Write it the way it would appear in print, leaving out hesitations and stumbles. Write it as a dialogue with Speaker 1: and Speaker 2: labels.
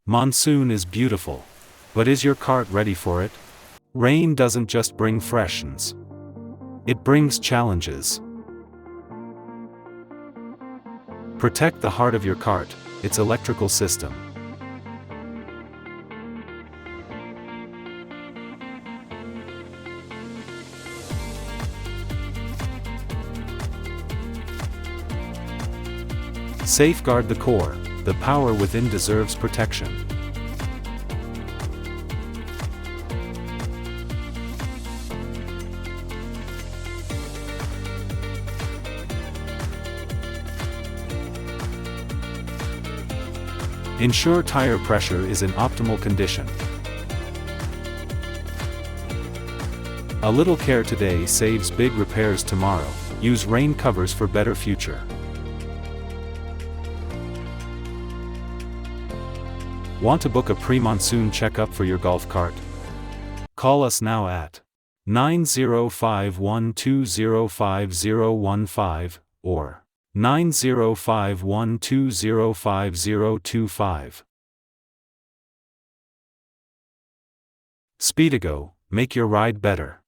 Speaker 1: Monsoon is beautiful. But is your cart ready for it? Rain doesn't just bring freshness. It brings challenges. Protect the heart of your cart, its electrical system. Safeguard the core. The power within deserves protection. Ensure tire pressure is in optimal condition. A little care today saves big repairs tomorrow. Use rain covers for better future. Want to book a pre-monsoon checkup for your golf cart? Call us now at 9051205015 or 9051205025. Speedigo, make your ride better.